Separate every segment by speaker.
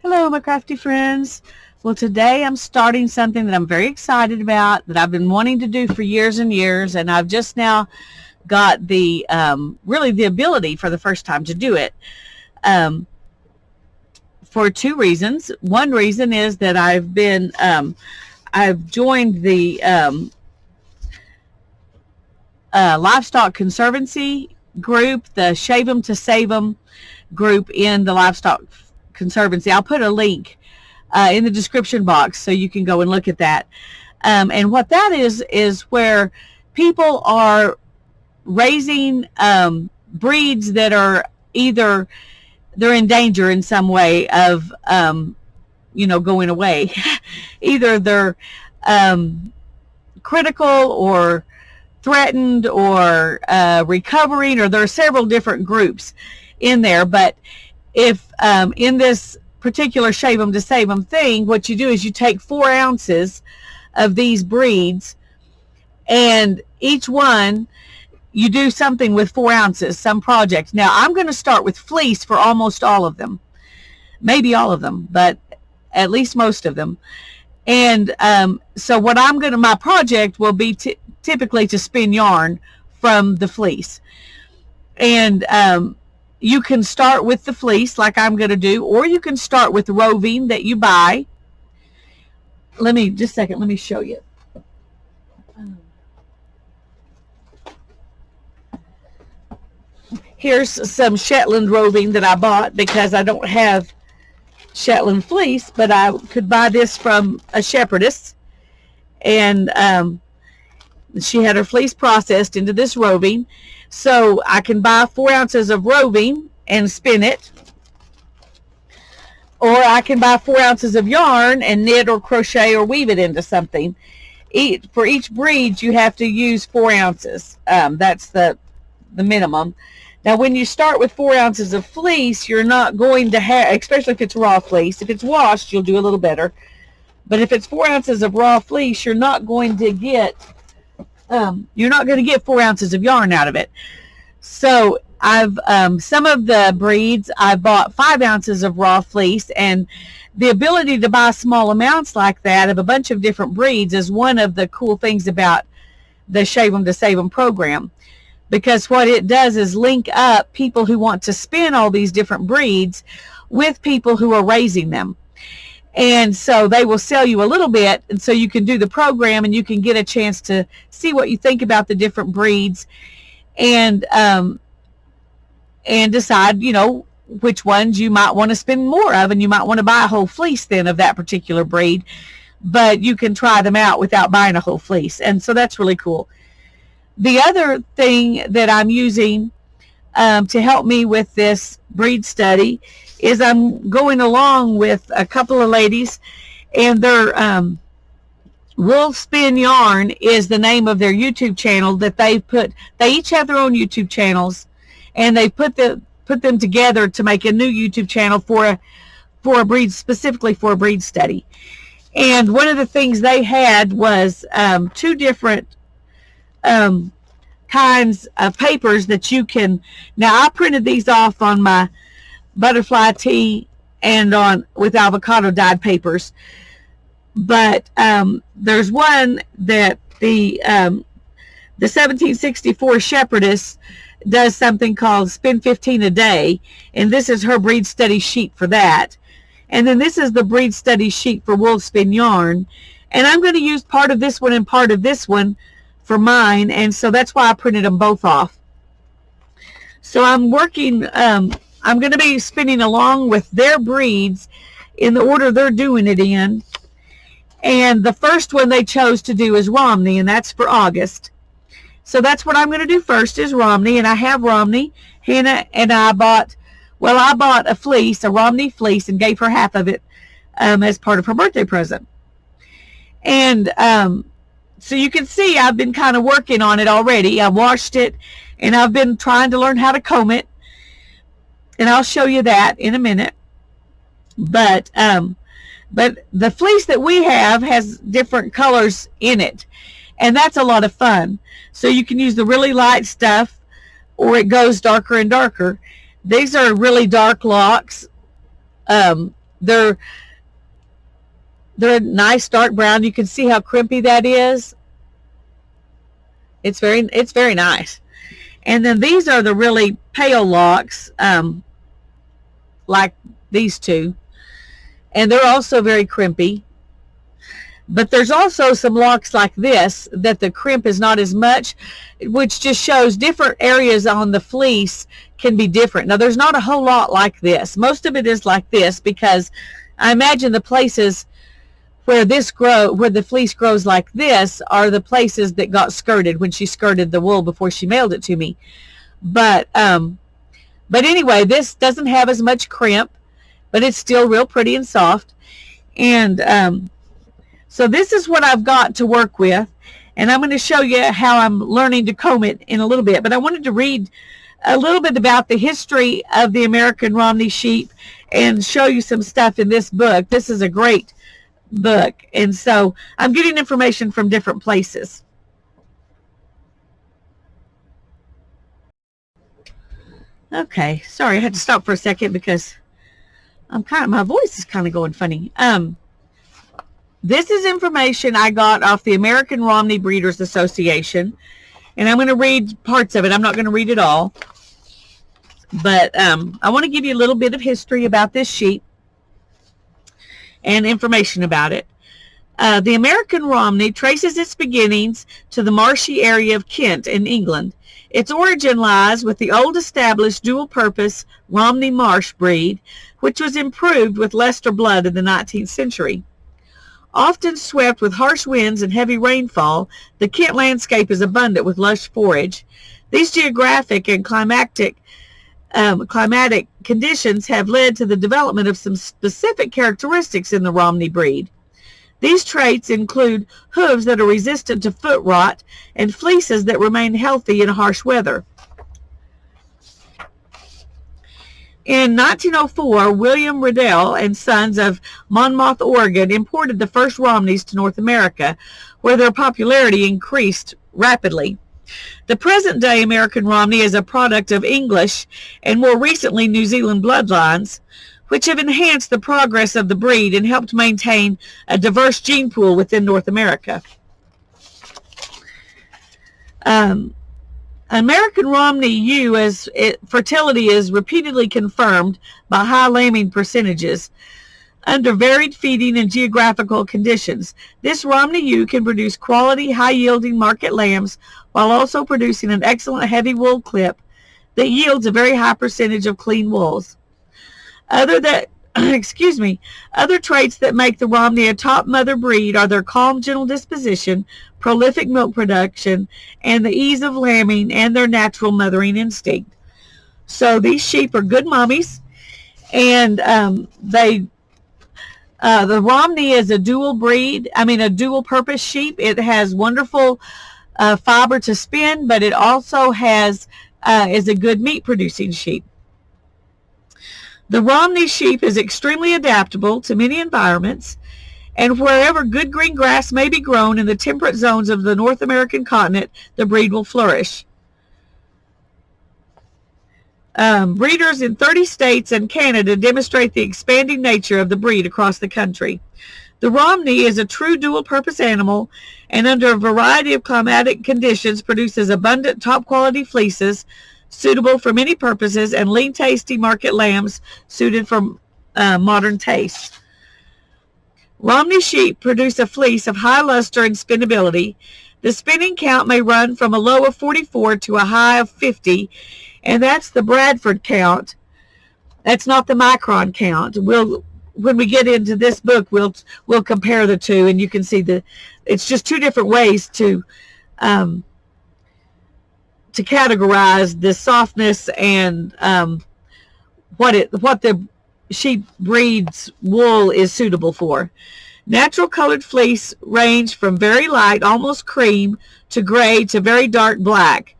Speaker 1: Hello, my crafty friends. Well, today I'm starting something that I'm very excited about, that I've been wanting to do for years and years, and I've just now got the really the ability for the first time to do it um, for two reasons. One reason is that I've joined the Livestock Conservancy group, the Shave 'em to Save 'em group in the Livestock Conservancy. I'll put a link in the description box so you can go and look at that. And what that is where people are raising breeds that are either they're in danger in some way of going away. Either they're critical or threatened or recovering, or there are several different groups in there. But if in this particular Shave 'em to Save 'em thing, what you do is you take 4 ounces of these breeds, and each one you do something with 4 ounces, some project. Now I'm going to start with fleece for almost all of them, maybe all of them, but at least most of them. And so what my project will be typically to spin yarn from the fleece. And you can start with the fleece like I'm going to do, or you can start with roving that you buy. Let me show you. Here's some Shetland roving that I bought because I don't have Shetland fleece, but I could buy this from a shepherdess, and she had her fleece processed into this roving. So I can buy 4 ounces of roving and spin it, or I can buy 4 ounces of yarn and knit or crochet or weave it into something. For each breed you have to use 4 ounces. That's the minimum. Now when you start with 4 ounces of fleece, you're not going to have, especially if it's raw fleece. If it's washed, you'll do a little better. But if it's 4 ounces of raw fleece, you're not going to get 4 ounces of yarn out of it. So I've some of the breeds I bought 5 ounces of raw fleece, and the ability to buy small amounts like that of a bunch of different breeds is one of the cool things about the Shave 'em to Save 'em program, because what it does is link up people who want to spin all these different breeds with people who are raising them. And so they will sell you a little bit, and so you can do the program and you can get a chance to see what you think about the different breeds, and decide, which ones you might want to spend more of, and you might want to buy a whole fleece then of that particular breed, but you can try them out without buying a whole fleece. And so that's really cool. The other thing that I'm using to help me with this breed study is I'm going along with a couple of ladies, and their Wool Spin Yarn is the name of their YouTube channel that they each have their own YouTube channels, and they put them together to make a new YouTube channel for a breed, specifically for a breed study. And one of the things they had was 2 different kinds of papers that you can. Now I printed these off on my butterfly tee and with avocado dyed papers, but there's one that the 1764 shepherdess does something called spin 15 a day, and this is her breed study sheet for that. And then this is the breed study sheet for Wool Spin Yarn, and I'm going to use part of this one and part of this one for mine, and so that's why I printed them both off. So I'm working, I'm going to be spinning along with their breeds in the order they're doing it in. And the first one they chose to do is Romney, and that's for August. So that's what I'm going to do first, is Romney, and I have Romney. Hannah and I bought a fleece, a Romney fleece, and gave her half of it as part of her birthday present. And so you can see I've been kind of working on it already. I washed it, and I've been trying to learn how to comb it, and I'll show you that in a minute. But the fleece that we have has different colors in it, and that's a lot of fun. So you can use the really light stuff, or it goes darker and darker. These are really dark locks, they're a nice dark brown. You can see how crimpy that is. It's very nice. And then these are the really pale locks, like these two. And they're also very crimpy. But there's also some locks like this that the crimp is not as much, which just shows different areas on the fleece can be different. Now, there's not a whole lot like this. Most of it is like this because I imagine the places where the fleece grows like this are the places that got skirted when she skirted the wool before she mailed it to me. But anyway, this doesn't have as much crimp, but it's still real pretty and soft. And so this is what I've got to work with, and I'm going to show you how I'm learning to comb it in a little bit. But I wanted to read a little bit about the history of the American Romney sheep and show you some stuff in this book. This is a great book, and so I'm getting information from different places. Okay, sorry, I had to stop for a second because my voice is kind of going funny. This is information I got off the American Romney Breeders Association, and I'm going to read parts of it. I'm not going to read it all, but I want to give you a little bit of history about this sheep and information about it. The American Romney traces its beginnings to the marshy area of Kent in England. Its origin lies with the old established dual-purpose Romney Marsh breed, which was improved with Leicester blood in the 19th century. Often swept with harsh winds and heavy rainfall, the Kent landscape is abundant with lush forage. These geographic and climatic conditions have led to the development of some specific characteristics in the Romney breed. These traits include hooves that are resistant to foot rot and fleeces that remain healthy in harsh weather. In 1904, William Riddell and Sons of Monmouth, Oregon, imported the first Romneys to North America, where their popularity increased rapidly. The present-day American Romney is a product of English and more recently New Zealand bloodlines, which have enhanced the progress of the breed and helped maintain a diverse gene pool within North America. American Romney ewe fertility is repeatedly confirmed by high lambing percentages under varied feeding and geographical conditions. This Romney ewe can produce quality, high-yielding market lambs while also producing an excellent heavy wool clip that yields a very high percentage of clean wools. Other traits that make the Romney a top mother breed are their calm, gentle disposition, prolific milk production, and the ease of lambing and their natural mothering instinct. So these sheep are good mommies, and the Romney is a dual purpose sheep. It has wonderful fiber to spin, but it also is a good meat producing sheep. The Romney sheep is extremely adaptable to many environments, and wherever good green grass may be grown in the temperate zones of the North American continent, the breed will flourish. Breeders in 30 states and Canada demonstrate the expanding nature of the breed across the country. The Romney is a true dual-purpose animal, and under a variety of climatic conditions produces abundant top-quality fleeces, suitable for many purposes, and lean, tasty market lambs suited for modern tastes. Romney sheep produce a fleece of high luster and spinnability. The spinning count may run from a low of 44 to a high of 50, and that's the Bradford count. That's not the micron count. When we get into this book, we'll compare the two, and you can see it's just two different ways to categorize the softness and what the sheep breed's wool is suitable for. Natural colored fleece range from very light, almost cream, to gray to very dark black,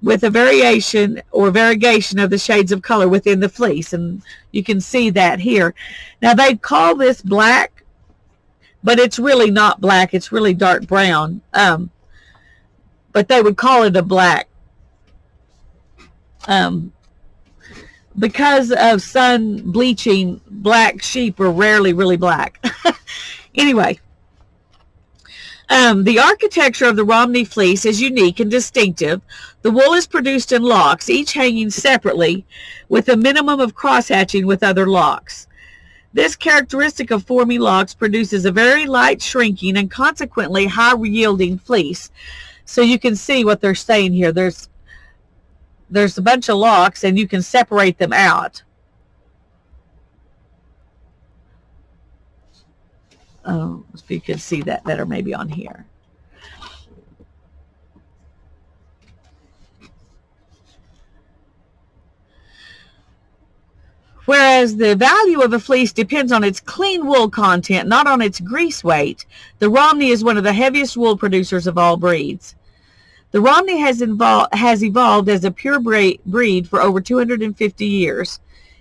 Speaker 1: with a variation or variegation of the shades of color within the fleece, and you can see that here. Now they call this black, but it's really not black. It's really dark brown. But they would call it a black. because of sun bleaching, black sheep are rarely really black. Anyway, the architecture of the Romney fleece is unique and distinctive. The wool is produced in locks, each hanging separately, with a minimum of cross-hatching with other locks. This characteristic of forming locks produces a very light shrinking and consequently high-yielding fleece. So you can see what they're saying here. There's a bunch of locks, and you can separate them out. If you can see that better maybe on here. Whereas the value of a fleece depends on its clean wool content, not on its grease weight, the Romney is one of the heaviest wool producers of all breeds. The Romney has evolved as a pure breed for over 250 years.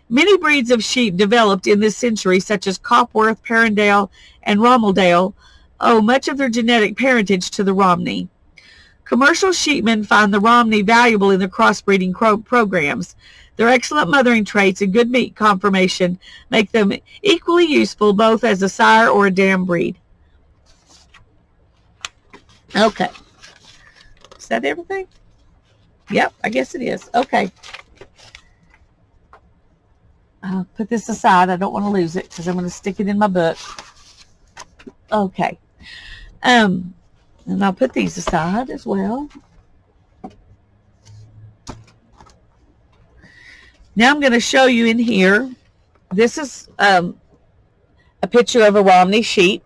Speaker 1: Many breeds of sheep developed in this century, such as Copworth, Perrindale, and Rommeldale, owe much of their genetic parentage to the Romney. Commercial sheepmen find the Romney valuable in their crossbreeding programs. Their excellent mothering traits and good meat conformation make them equally useful both as a sire or a dam breed. Okay. Is that everything? Yep, I guess it is. Okay. I'll put this aside. I don't want to lose it because I'm going to stick it in my book. Okay. And I'll put these aside as well. Now I'm going to show you in here. This is a picture of a Romney sheep.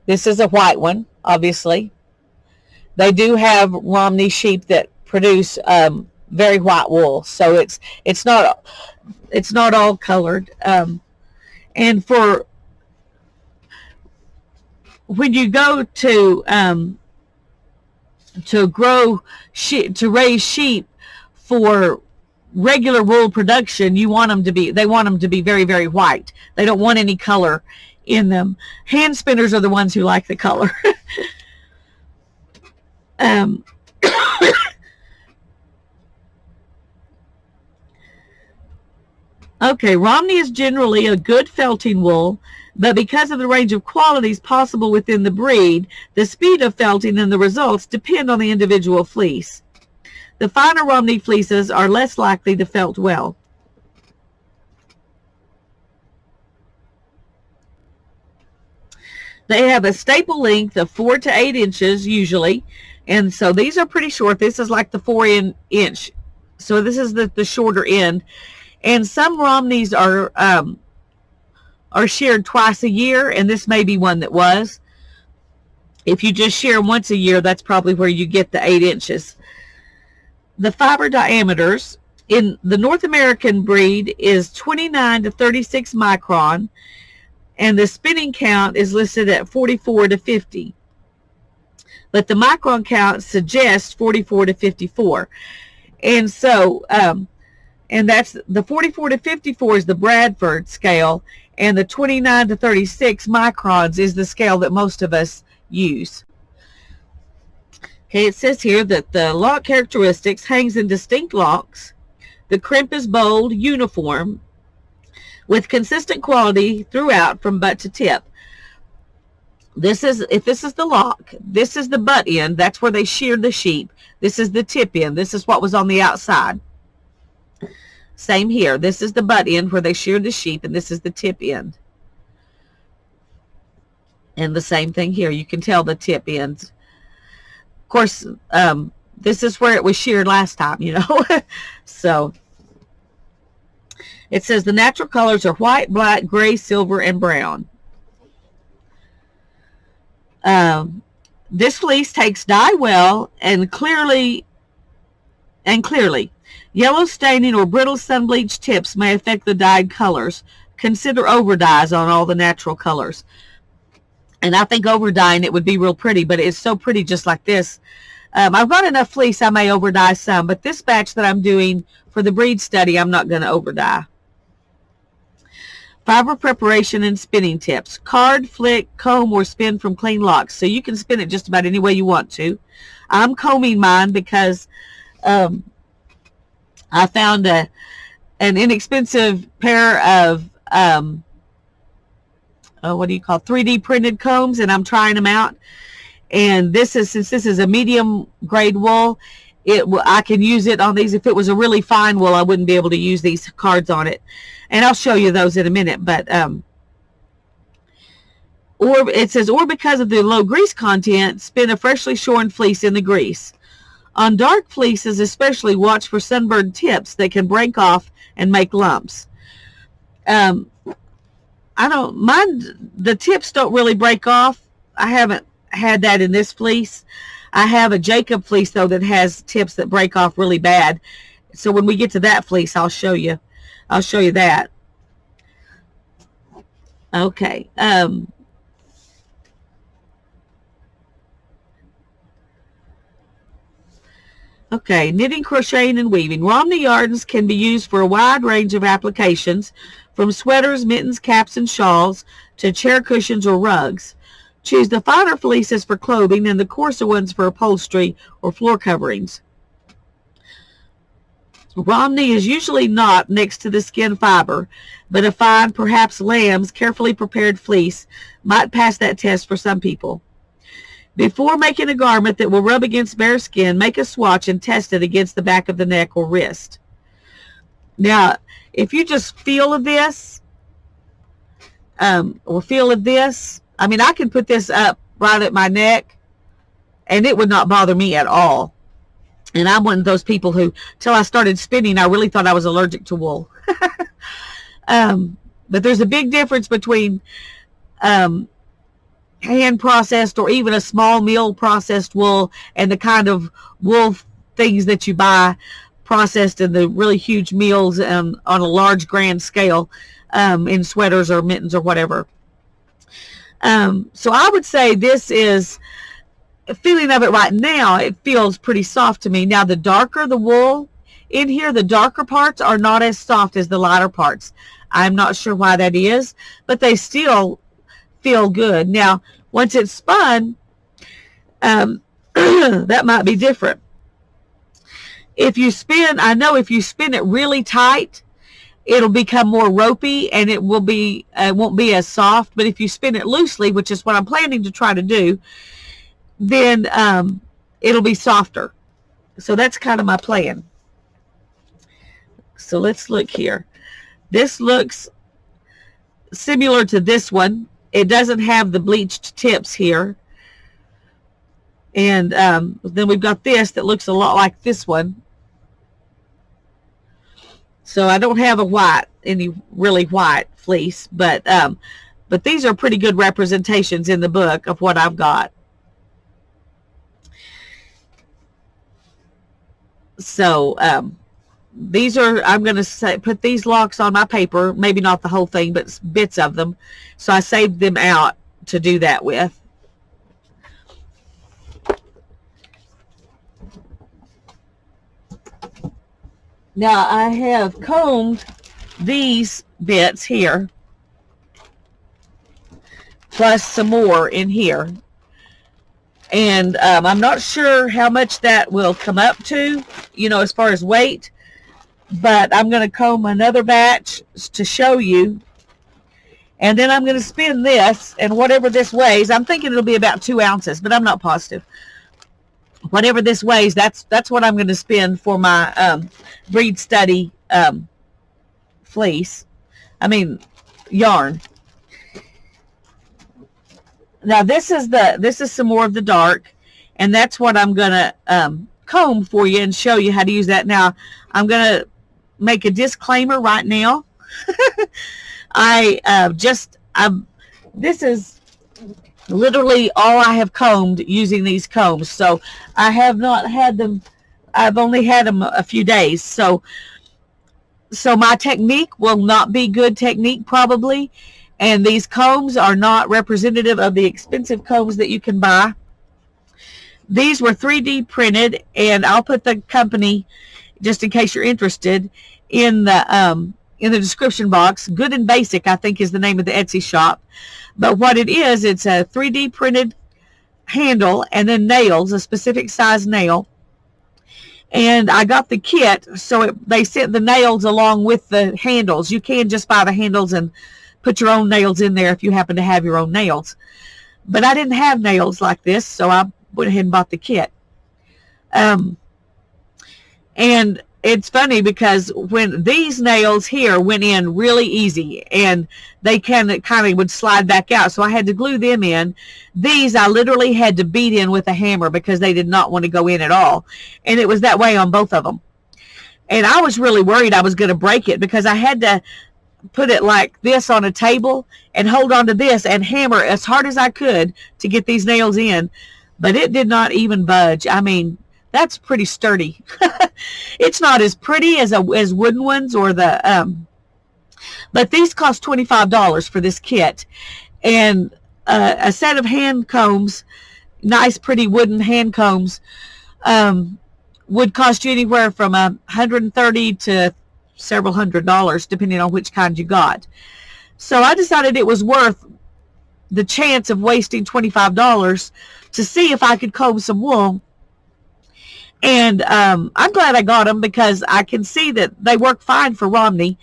Speaker 1: This is a white one, obviously. They do have Romney sheep that produce very white wool, so it's not all colored. And for when you go to raise sheep for regular wool production, they want them to be very, very white. They don't want any color in them. Hand spinners are the ones who like the color. Okay, Romney is generally a good felting wool, but because of the range of qualities possible within the breed, the speed of felting and the results depend on the individual fleece. The finer Romney fleeces are less likely to felt well. They have a staple length of 4 to 8 inches usually, and so these are pretty short. This is like the 4-inch, so this is the shorter end. And some Romneys are sheared twice a year, and this may be one that was. If you just shear once a year, that's probably where you get the 8 inches. The fiber diameters in the North American breed is 29 to 36 micron, and the spinning count is listed at 44 to 50. But the micron count suggests 44 to 54. And so, and that's the 44 to 54 is the Bradford scale, and the 29 to 36 microns is the scale that most of us use. Okay, it says here that the lock characteristics hangs in distinct locks. The crimp is bold, uniform, with consistent quality throughout from butt to tip. If this is the lock, this is the butt end. That's where they sheared the sheep. This is the tip end. This is what was on the outside. Same here. This is the butt end where they sheared the sheep, and this is the tip end. And the same thing here. You can tell the tip ends. Of course, this is where it was sheared last time, you know. So it says the natural colors are white, black, gray, silver, and brown. This fleece takes dye well and clearly. Yellow staining or brittle sun-bleached tips may affect the dyed colors. Consider over-dyes on all the natural colors. And I think over-dyeing it would be real pretty, but it's so pretty just like this. I've got enough fleece I may over-dye some, but this batch that I'm doing for the breed study, I'm not going to over-dye. Fiber preparation and spinning tips. Card, flick, comb, or spin from clean locks. So you can spin it just about any way you want to. I'm combing mine because I found an inexpensive pair of what do you call 3D printed combs, and I'm trying them out. And since this is a medium grade wool, I can use it on these. If it was a really fine wool, I wouldn't be able to use these cards on it, and I'll show you those in a minute. But or it says, or because of the low grease content, spin a freshly shorn fleece in the grease. On dark fleeces especially, watch for sunburned tips that can break off and make lumps. I don't mind, the tips don't really break off. I haven't had that in this fleece. I have a Jacob fleece though that has tips that break off really bad. So when we get to that fleece, I'll show you that. Okay. Okay, knitting, crocheting, and weaving. Romney yarns can be used for a wide range of applications, from sweaters, mittens, caps, and shawls to chair cushions or rugs. Choose the finer fleeces for clothing and the coarser ones for upholstery or floor coverings. Romney is usually not next to the skin fiber, but a fine, perhaps lamb's, carefully prepared fleece might pass that test for some people. Before making a garment that will rub against bare skin, make a swatch and test it against the back of the neck or wrist. Now, if you just feel of this, or feel of this, I mean, I can put this up right at my neck, and it would not bother me at all. And I'm one of those people who, till I started spinning, I really thought I was allergic to wool. But there's a big difference between hand processed or even a small mill processed wool and the kind of wool things that you buy processed in the really huge mills on a large grand scale, in sweaters or mittens or whatever. So I would say this is, feeling of it right now, it feels pretty soft to me. Now the darker the wool in here, the darker parts are not as soft as the lighter parts. I'm not sure why that is, but they still feel good. Now, once it's spun, that might be different. If you spin, I know if you spin it really tight, it'll become more ropey and it won't be as soft. But if you spin it loosely, which is what I'm planning to try to do, then it'll be softer. So that's kind of my plan. So let's look here. This looks similar to this one. It doesn't have the bleached tips here. And then we've got this that looks a lot like this one. So I don't have any really white fleece, but these are pretty good representations in the book of what I've got. So these are, I'm going to put these locks on my paper, maybe not the whole thing, but bits of them. So I saved them out to do that with. Now I have combed these bits here, plus some more in here. And I'm not sure how much that will come up to, as far as weight. But I'm going to comb another batch to show you. And then I'm going to spin this, and whatever this weighs, I'm thinking it'll be about 2 ounces, but I'm not positive. Whatever this weighs, that's what I'm going to spin for my breed study fleece. Yarn. Now this is some more of the dark, and that's what I'm going to comb for you and show you how to use that. Now I'm going to make a disclaimer right now. This is literally all I have combed using these combs. So I have not had them, I've only had them a few days. So my technique will not be good technique probably. And these combs are not representative of the expensive combs that you can buy. These were 3D printed, and I'll put the company, just in case you're interested, in the description box. Good and Basic, I think, is the name of the Etsy shop. But what it is, it's a 3D printed handle and then nails, a specific size nail. And I got the kit, so they sent the nails along with the handles. You can just buy the handles and put your own nails in there if you happen to have your own nails. But I didn't have nails like this, so I went ahead and bought the kit. And it's funny because when these nails here went in really easy, and they kind of would slide back out, so I had to glue them in. These I literally had to beat in with a hammer because they did not want to go in at all, and it was that way on both of them. And I was really worried I was going to break it because I had to put it like this on a table and hold on to this and hammer as hard as I could to get these nails in, but it did not even budge. I mean, that's pretty sturdy. It's not as pretty as wooden ones or the but these cost $25 for this kit, and a set of hand combs, nice pretty wooden hand combs, would cost you anywhere from $130 to several $100s depending on which kind you got. So I decided it was worth the chance of wasting $25 to see if I could comb some wool. And I'm glad I got them because I can see that they work fine for Romney.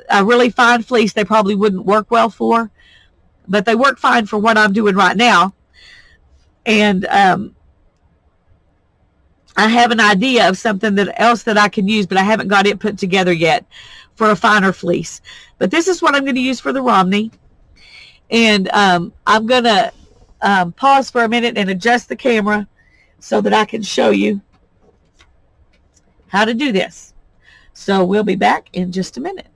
Speaker 1: A really fine fleece they probably wouldn't work well for, but they work fine for what I'm doing right now. And I have an idea of something else that I can use, but I haven't got it put together yet for a finer fleece. But this is what I'm going to use for the Romney. And I'm going to pause for a minute and adjust the camera so that I can show you how to do this. So we'll be back in just a minute.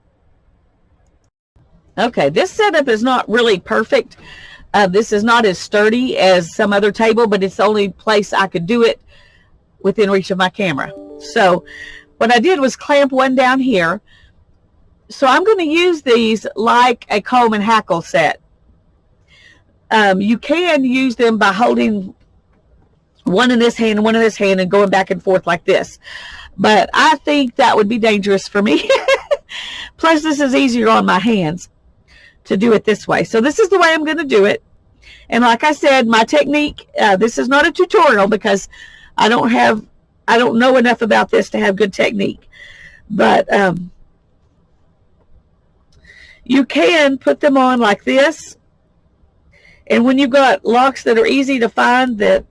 Speaker 1: Okay, this setup is not really perfect. This is not as sturdy as some other table, but it's the only place I could do it within reach of my camera. So what I did was clamp one down here. So I'm going to use these like a comb and hackle set. You can use them by holding one in this hand and one in this hand and going back and forth like this. But I think that would be dangerous for me. Plus, this is easier on my hands to do it this way. So this is the way I'm going to do it. And like I said, my technique, this is not a tutorial because I don't know enough about this to have good technique. But you can put them on like this. And when you've got locks that are easy to find the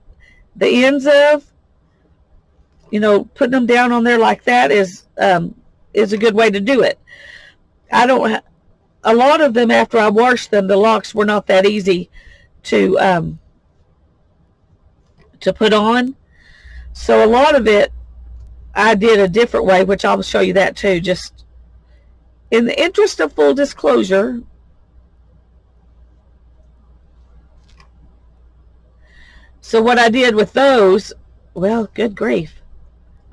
Speaker 1: ends of, you know, putting them down on there like that is a good way to do it. A lot of them, after I washed them, the locks were not that easy to put on. So a lot of it I did a different way, which I'll show you that too, just in the interest of full disclosure. So what I did with those, well, good grief.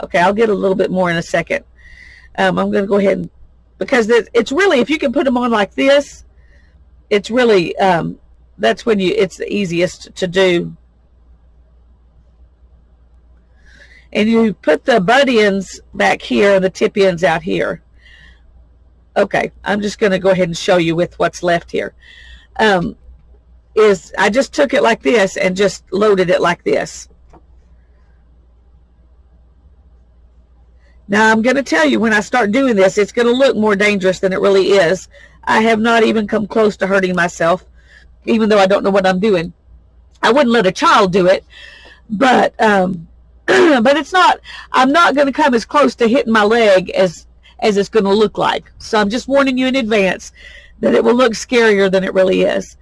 Speaker 1: Okay, I'll get a little bit more in a second. I'm going to go ahead and, because it's really, if you can put them on like this, it's really, that's when it's the easiest to do. And you put the butt ends back here, the tip ends out here. Okay, I'm just going to go ahead and show you with what's left here. I just took it like this and just loaded it like this. Now I'm going to tell you, when I start doing this, it's going to look more dangerous than it really is. I have not even come close to hurting myself, even though I don't know what I'm doing. I wouldn't let a child do it, but but it's not, I'm not going to come as close to hitting my leg as it's going to look like. So I'm just warning you in advance that it will look scarier than it really is.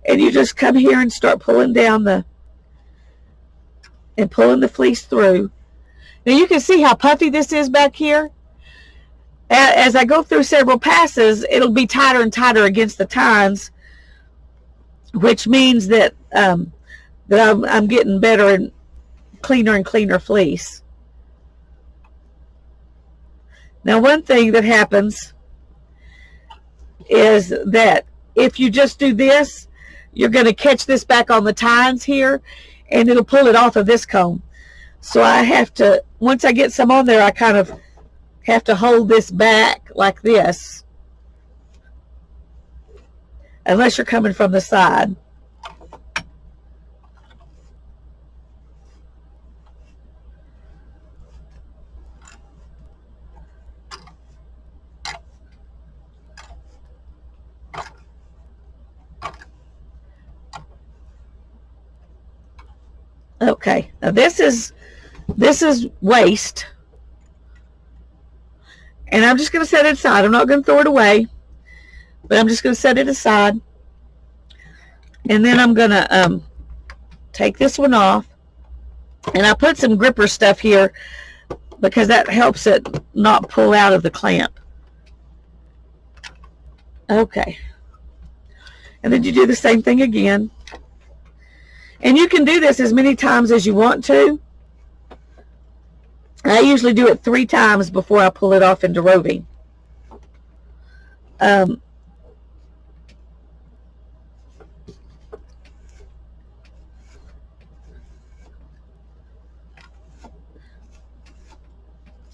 Speaker 1: And you just come here and start pulling down pulling the fleece through. Now you can see how puffy this is back here. As I go through several passes, it'll be tighter and tighter against the tines, which means that I'm getting better and cleaner fleece. Now one thing that happens is that if you just do this, you're going to catch this back on the tines here, and it'll pull it off of this comb. So I have to, once I get some on there, I kind of have to hold this back like this, unless you're coming from the side. Okay, now this is waste, and I'm just going to set it aside. I'm not going to throw it away, but I'm just going to set it aside, and then I'm going to take this one off, and I put some gripper stuff here because that helps it not pull out of the clamp. Okay, and then you do the same thing again. And you can do this as many times as you want to. I usually do it 3 times before I pull it off into roving. And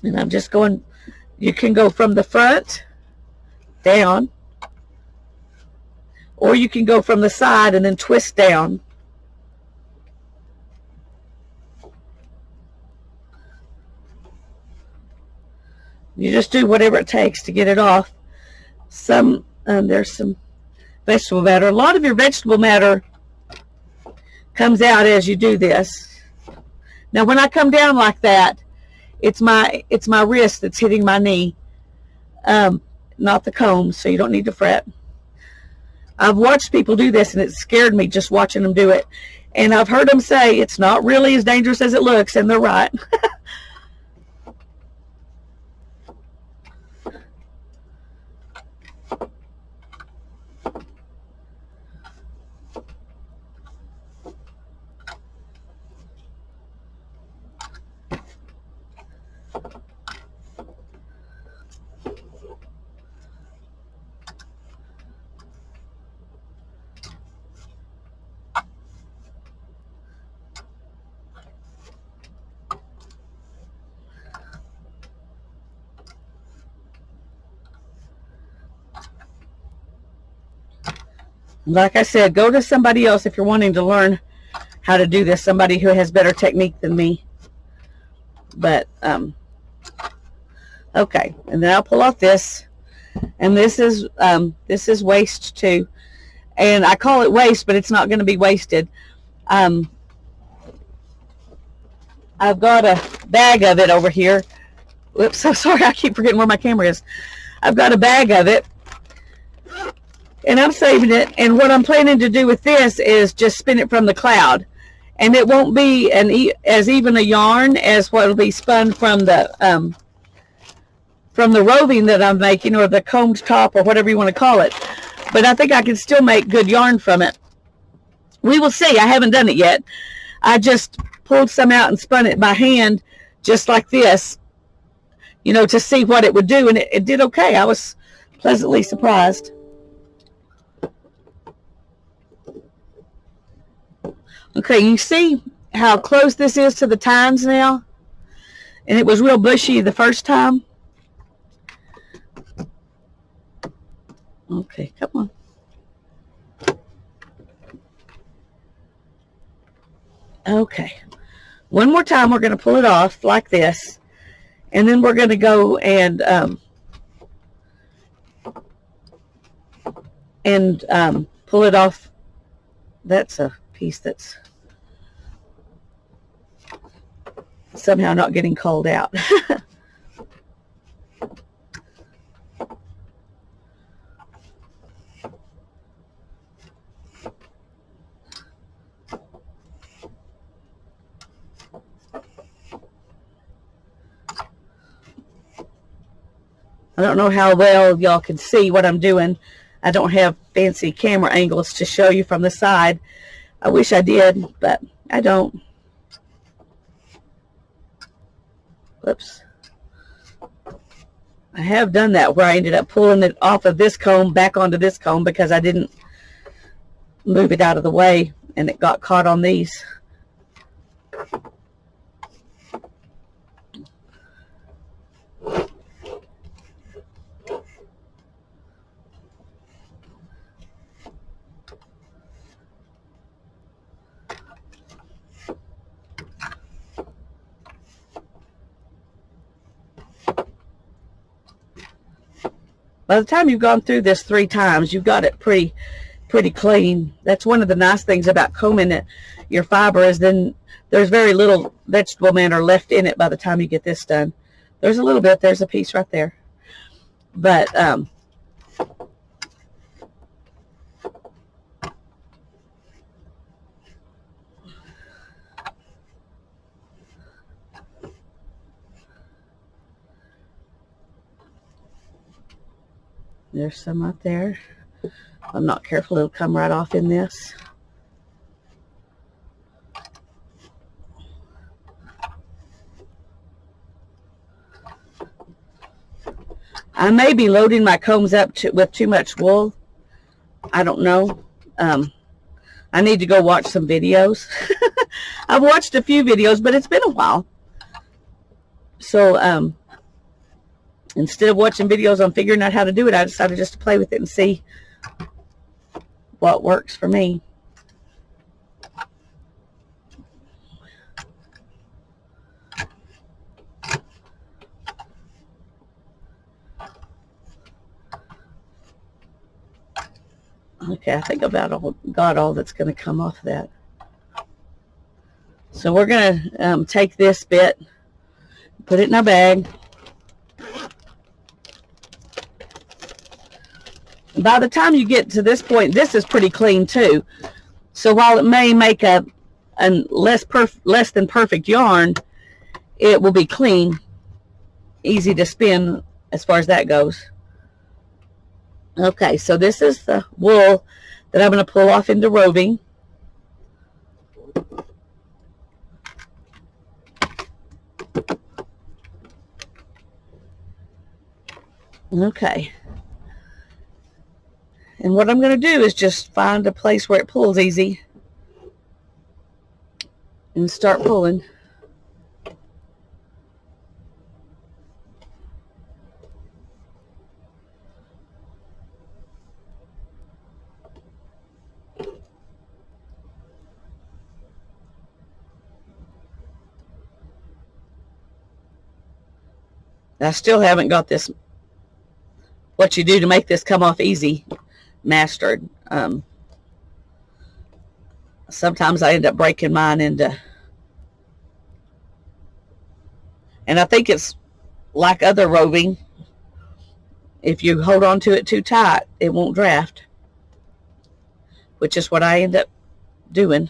Speaker 1: I'm just going, you can go from the front down, or you can go from the side and then twist down. You just do whatever it takes to get it off. There's some vegetable matter. A lot of your vegetable matter comes out as you do this. Now, when I come down like that, it's my wrist that's hitting my knee, not the comb, so you don't need to fret. I've watched people do this, and it scared me just watching them do it. And I've heard them say it's not really as dangerous as it looks, and they're right. Like I said, go to somebody else if you're wanting to learn how to do this, somebody who has better technique than me. But okay, and then I'll pull off this, and this is waste too, and I call it waste, but it's not going to be wasted. I've got a bag of it over here. Whoops, I'm sorry, I keep forgetting where my camera is. I've got a bag of it, and I'm saving it, and what I'm planning to do with this is just spin it from the cloud, and it won't be as even a yarn as what will be spun from the roving that I'm making, or the combed top, or whatever you want to call it. But I think I can still make good yarn from it. We will see. I haven't done it yet. I just pulled some out and spun it by hand, just like this, you know, to see what it would do, and it did okay. I was pleasantly surprised. Okay, you see how close this is to the tines now? And it was real bushy the first time. Okay, come on. Okay. One more time, we're going to pull it off like this. And then we're going to go and pull it off. That's a piece that's somehow not getting called out. I don't know how well y'all can see what I'm doing. I don't have fancy camera angles to show you from the side. I wish I did, but I don't. Whoops. I have done that where I ended up pulling it off of this comb back onto this comb because I didn't move it out of the way and it got caught on these. By the time you've gone through this 3 times, you've got it pretty pretty clean. That's one of the nice things about combing it, your fiber, is then there's very little vegetable matter left in it by the time you get this done. There's a little bit. There's a piece right there. But there's some right there. If I'm not careful, it'll come right off in this. I may be loading my combs up with too much wool. I don't know. I need to go watch some videos. I've watched a few videos, but it's been a while. So instead of watching videos on figuring out how to do it, I decided just to play with it and see what works for me. Okay, I think about got all that's going to come off of that. So we're going to take this bit, put it in our bag. By the time you get to this point, this is pretty clean too. So while it may make a less than perfect yarn, it will be clean, easy to spin as far as that goes. Okay, so this is the wool that I'm going to pull off into roving. Okay. And what I'm going to do is just find a place where it pulls easy and start pulling. I still haven't got this, what you do to make this come off easy, mastered. Sometimes I end up breaking mine into, and I think it's like other roving. If you hold on to it too tight, it won't draft, which is what I end up doing.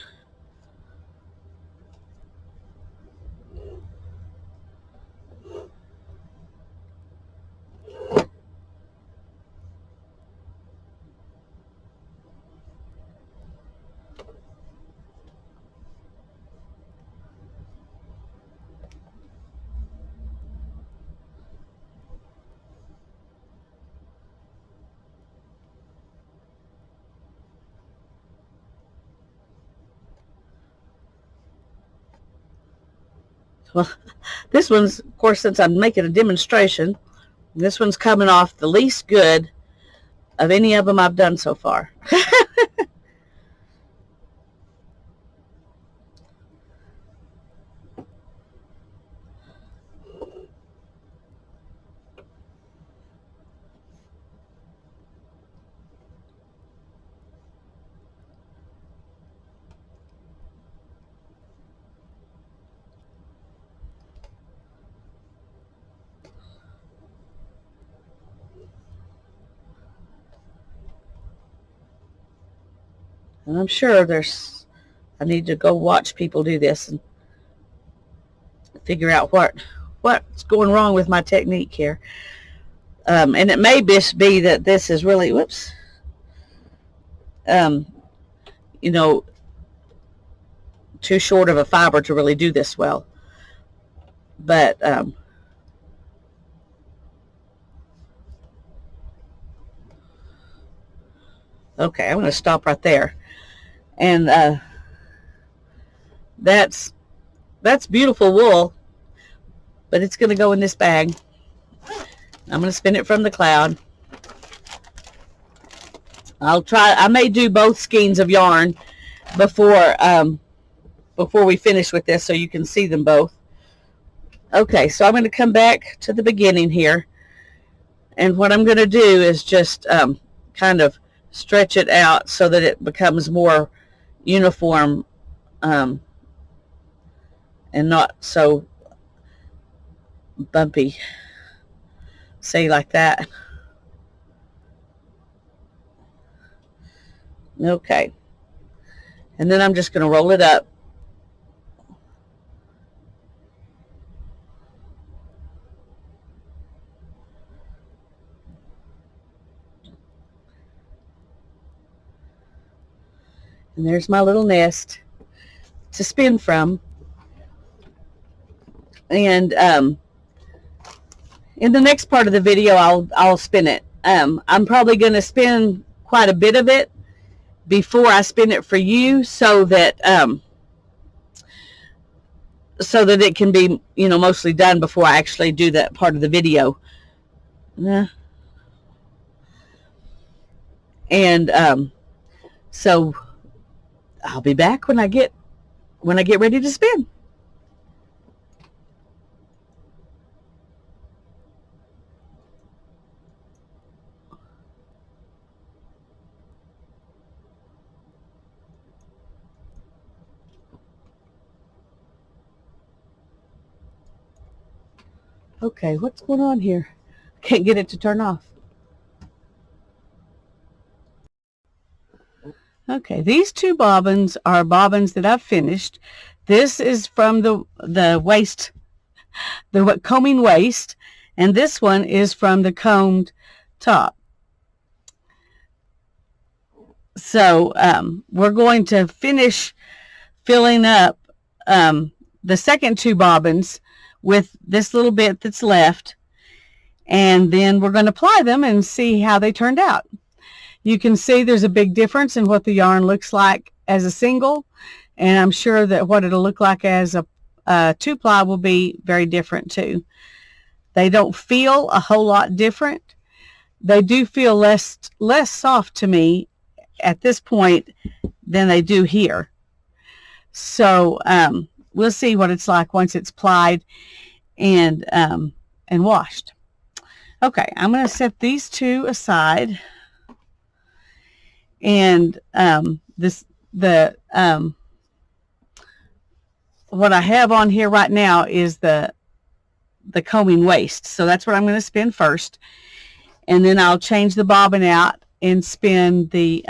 Speaker 1: Well, this one's, of course, since I'm making a demonstration, this one's coming off the least good of any of them I've done so far. And I'm sure I need to go watch people do this and figure out what's going wrong with my technique here. And it may just be that this is really, whoops, you know, too short of a fiber to really do this well. But okay, I'm going to stop right there. And that's beautiful wool, but it's going to go in this bag. I'm going to spin it from the cloud. I may do both skeins of yarn before we finish with this so you can see them both. Okay, so I'm going to come back to the beginning here. And what I'm going to do is just kind of stretch it out so that it becomes more uniform, and not so bumpy. Say like that. Okay. And then I'm just going to roll it up. And there's my little nest to spin from. And in the next part of the video, I'll spin it. I'm probably going to spin quite a bit of it before I spin it for you, so that it can be, mostly done before I actually do that part of the video. And so I'll be back when I get ready to spin. Okay, what's going on here? I can't get it to turn off. Okay, these two bobbins are bobbins that I've finished. This is from the waist, the combing waist, and this one is from the combed top. So we're going to finish filling up the second two bobbins with this little bit that's left, and then we're going to apply them and see how they turned out. You can see there's a big difference in what the yarn looks like as a single, and I'm sure that what it'll look like as a two-ply will be very different too. They don't feel a whole lot different. They do feel less soft to me at this point than they do here. So we'll see what it's like once it's plied and washed. Okay, I'm going to set these two aside. And what I have on here right now is the combing waist. So that's what I'm going to spin first. And then I'll change the bobbin out and spin the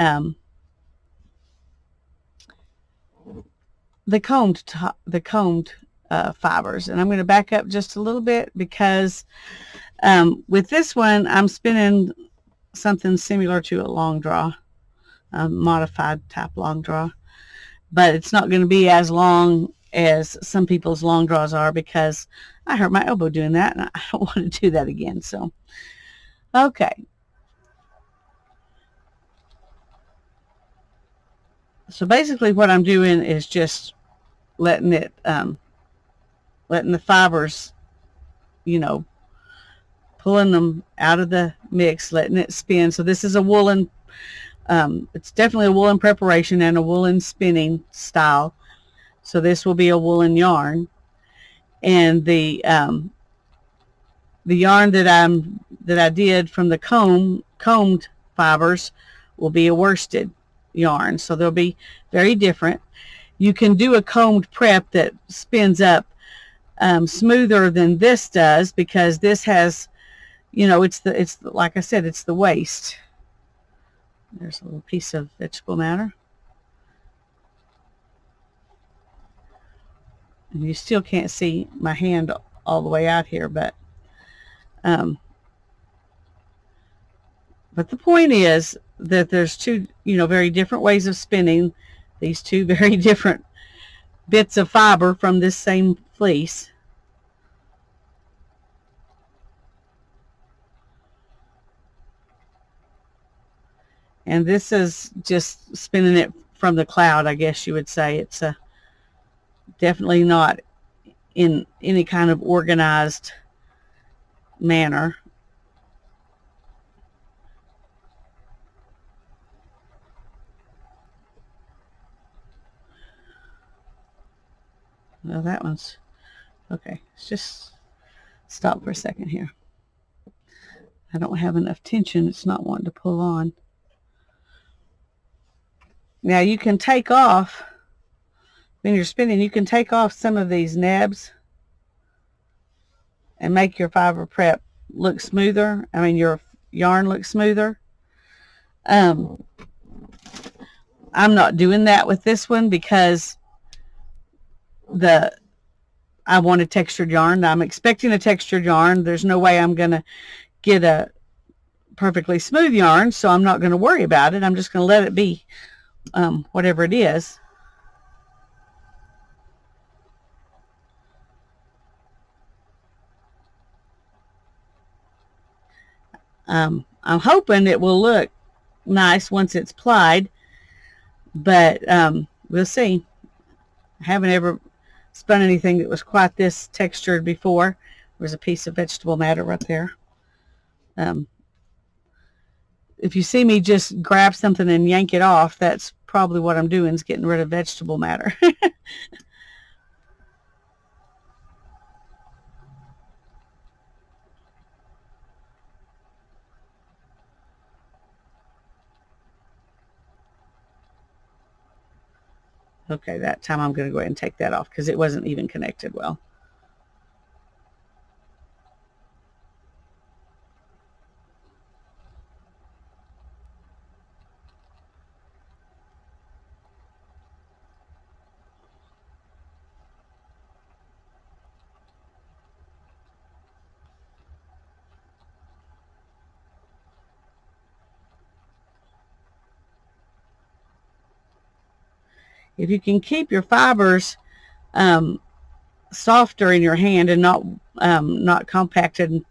Speaker 1: combed fibers. And I'm going to back up just a little bit because with this one I'm spinning something similar to a long draw, a modified type long draw, but it's not going to be as long as some people's long draws are because I hurt my elbow doing that and I don't want to do that again. So okay, so basically what I'm doing is just letting it letting the fibers, pulling them out of the mix, letting it spin. So this is a woolen, it's definitely a woolen preparation and a woolen spinning style. So this will be a woolen yarn, and the yarn that I did from the combed fibers will be a worsted yarn. So they'll be very different. You can do a combed prep that spins up smoother than this does because this has, it's like I said, it's the waist. There's a little piece of vegetable matter. And you still can't see my hand all the way out here, but the point is that there's two, very different ways of spinning these two very different bits of fiber from this same fleece. And this is just spinning it from the cloud, I guess you would say. It's definitely not in any kind of organized manner. Well, that one's okay. Let's just stop for a second here. I don't have enough tension. It's not wanting to pull on. Now you can take off, when you're spinning, you can take off some of these nabs and make your fiber prep look smoother. I mean, your yarn look smoother. I'm not doing that with this one because I want a textured yarn. I'm expecting a textured yarn. There's no way I'm going to get a perfectly smooth yarn, so I'm not going to worry about it. I'm just going to let it be whatever it is. I'm hoping it will look nice once it's plied, but we'll see. I haven't ever spun anything that was quite this textured before. There's a piece of vegetable matter right there. If you see me just grab something and yank it off, that's probably what I'm doing, is getting rid of vegetable matter. Okay, that time I'm going to go ahead and take that off because it wasn't even connected well. If you can keep your fibers softer in your hand and not compacted,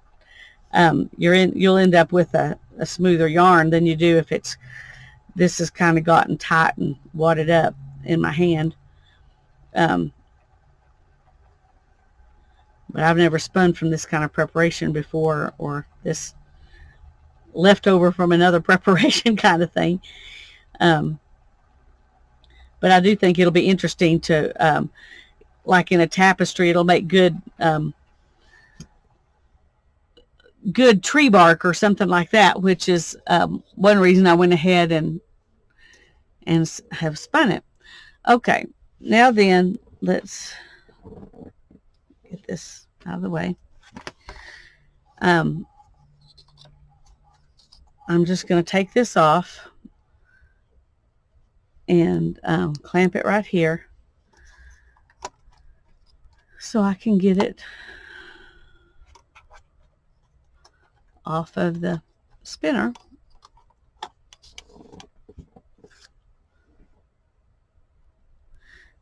Speaker 1: you'll end up with a smoother yarn than you do if this has kind of gotten tight and wadded up in my hand. But I've never spun from this kind of preparation before, or this leftover from another preparation kind of thing. But I do think it'll be interesting to, like in a tapestry, it'll make good tree bark or something like that, which is one reason I went ahead and have spun it. Okay, now then, let's get this out of the way. I'm just going to take this off and clamp it right here so I can get it off of the spinner.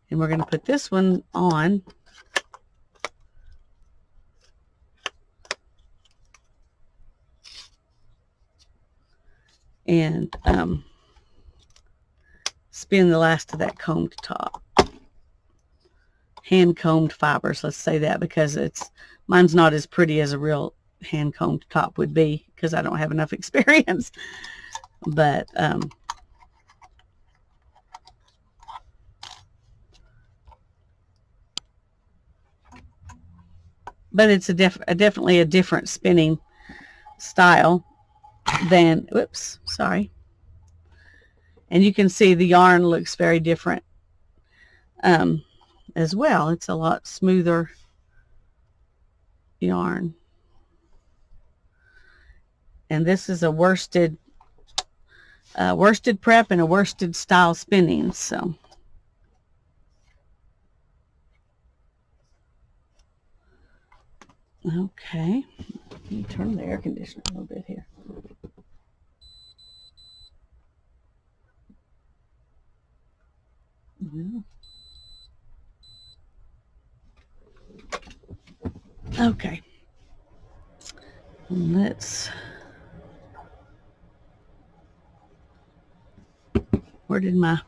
Speaker 1: And we're going to put this one on. And spin the last of that combed top. Hand combed fibers, let's say that, because mine's not as pretty as a real hand combed top would be because I don't have enough experience. But it's definitely a different spinning style than, whoops, sorry. And you can see the yarn looks very different as well. It's a lot smoother yarn. And this is a worsted prep and a worsted style spinning. So okay, let me turn the air conditioner a little bit here. Yeah. Okay, let's, where did my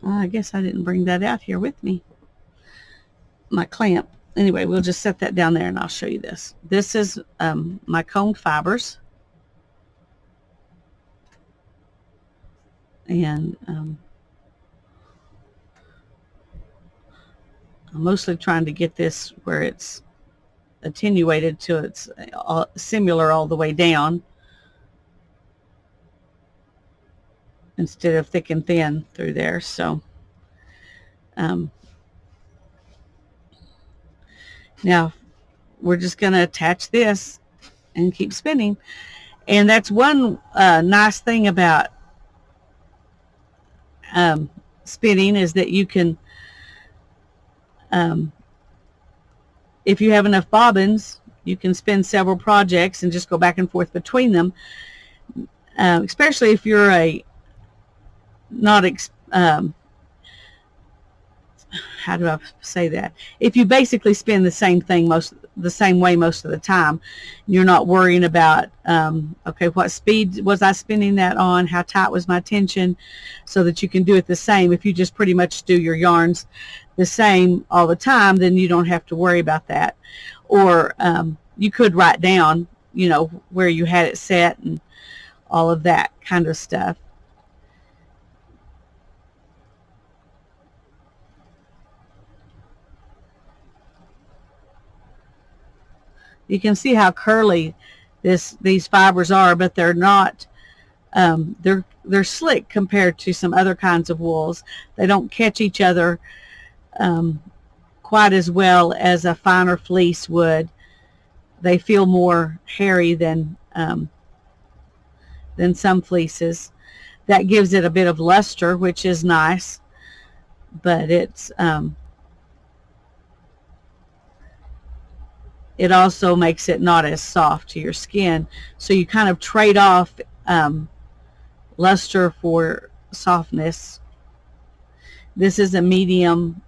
Speaker 1: I guess I didn't bring that out here with me, my clamp. Anyway, we'll just set that down there and I'll show you this. This is my combed fibers. And I'm mostly trying to get this where it's attenuated to it's similar all the way down instead of thick and thin through there. So now we're just going to attach this and keep spinning. And that's one nice thing about spinning, is that you can, if you have enough bobbins, you can spin several projects and just go back and forth between them, especially if you're a not how do I say that? If you basically spin the same thing the same way most of the time, you're not worrying about okay, what speed was I spinning that on? How tight was my tension? So that you can do it the same. If you just pretty much do your yarns the same all the time, then you don't have to worry about that. Or you could write down, you know, where you had it set and all of that kind of stuff. You can see how curly these fibers are, but they're not. They're slick compared to some other kinds of wools. They don't catch each other quite as well as a finer fleece would. They feel more hairy than some fleeces. That gives it a bit of luster, which is nice, but it also makes it not as soft to your skin. So you kind of trade off luster for softness. This is a medium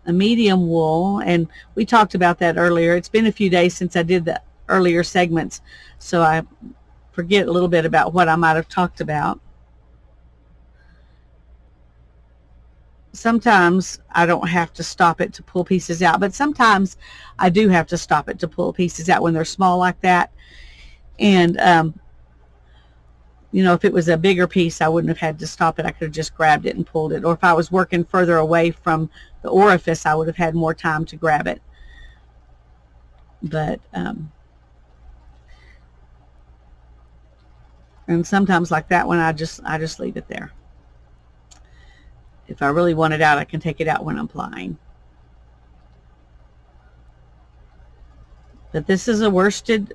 Speaker 1: wool, and we talked about that earlier. It's been a few days since I did the earlier segments, so I forget a little bit about what I might have talked about. Sometimes I don't have to stop it to pull pieces out, but sometimes I do have to stop it to pull pieces out when they're small like that. And you know, if it was a bigger piece, I wouldn't have had to stop it. I could have just grabbed it and pulled it. Or if I was working further away from the orifice, I would have had more time to grab it. But and sometimes like that one, I just leave it there. If I really want it out, I can take it out when I'm plying. But this is a worsted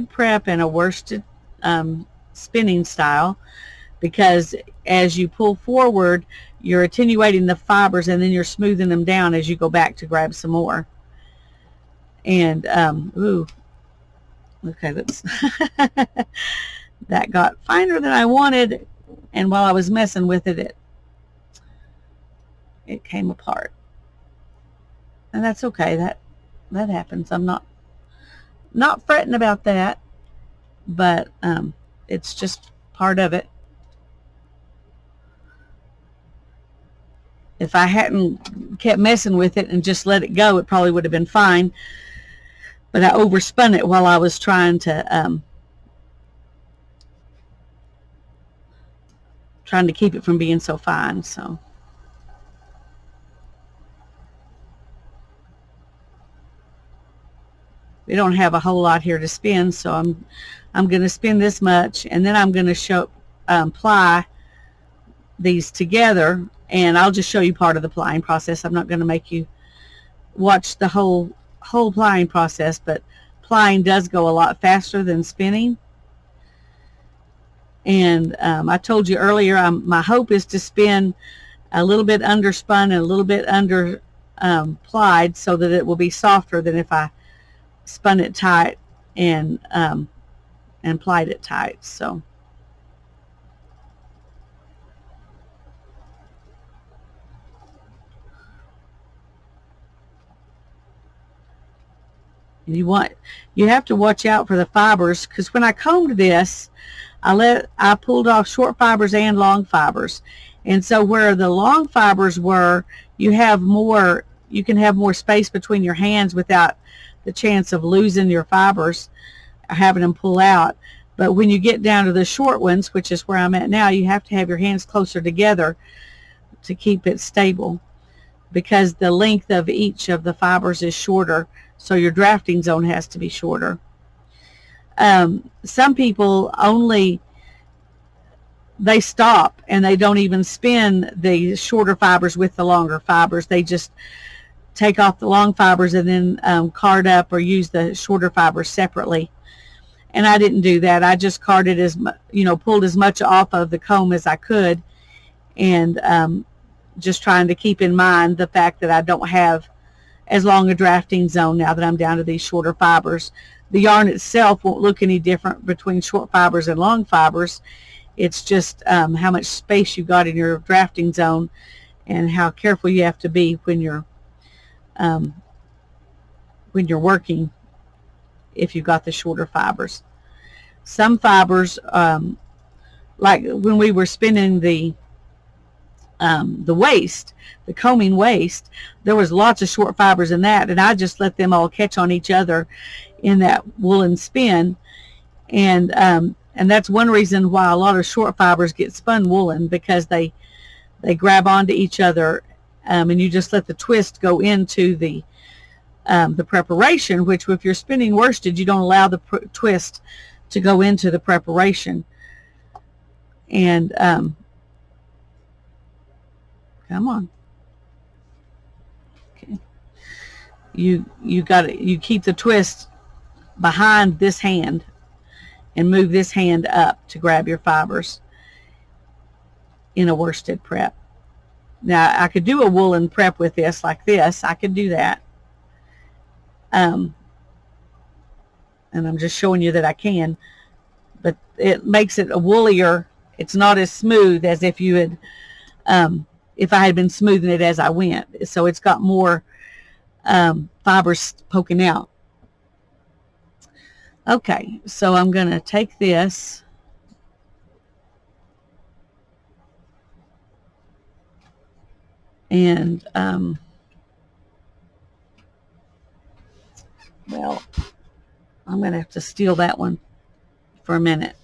Speaker 1: prep and a worsted spinning style, because as you pull forward, you're attenuating the fibers and then you're smoothing them down as you go back to grab some more. And ooh, okay, that's that got finer than I wanted, and while I was messing with it, it came apart. And that's okay. That happens. I'm not fretting about that, but it's just part of it. If I hadn't kept messing with it and just let it go, it probably would have been fine. But I overspun it while I was trying to keep it from being so fine. So we don't have a whole lot here to spin, so I'm going to spin this much, and then I'm going to ply these together, and I'll just show you part of the plying process. I'm not going to make you watch the whole plying process, but plying does go a lot faster than spinning. And I told you earlier, my hope is to spin a little bit underspun and a little bit under plied, so that it will be softer than if I spun it tight and plied it tight. So you have to watch out for the fibers, because when I combed this, I pulled off short fibers and long fibers, and so where the long fibers were, you can have more space between your hands without the chance of losing your fibers or having them pull out. But when you get down to the short ones, which is where I'm at now, you have to have your hands closer together to keep it stable, because the length of each of the fibers is shorter So your drafting zone has to be shorter. Some people they stop and they don't even spin the shorter fibers with the longer fibers. They just take off the long fibers and then card up or use the shorter fibers separately. And I didn't do that. I just carded pulled as much off of the comb as I could, and just trying to keep in mind the fact that I don't have as long a drafting zone now that I'm down to these shorter fibers. The yarn itself won't look any different between short fibers and long fibers. It's just how much space you got in your drafting zone and how careful you have to be when you're working if you've got the shorter fibers. Some fibers, like when we were spinning the waist, the combing waist, there was lots of short fibers in that, and I just let them all catch on each other in that woolen spin, and that's one reason why a lot of short fibers get spun woolen, because they grab onto each other, and you just let the twist go into the preparation, which if you're spinning worsted, you don't allow the twist to go into the preparation. And come on. Okay. You keep the twist behind this hand and move this hand up to grab your fibers in a worsted prep. Now I could do a woolen prep with this like this. I could do that. And I'm just showing you that I can, but it makes it a woolier. It's not as smooth as if you had if I had been smoothing it as I went. So it's got more fibers poking out. Okay, so I'm going to take this and well, I'm going to have to steal that one for a minute.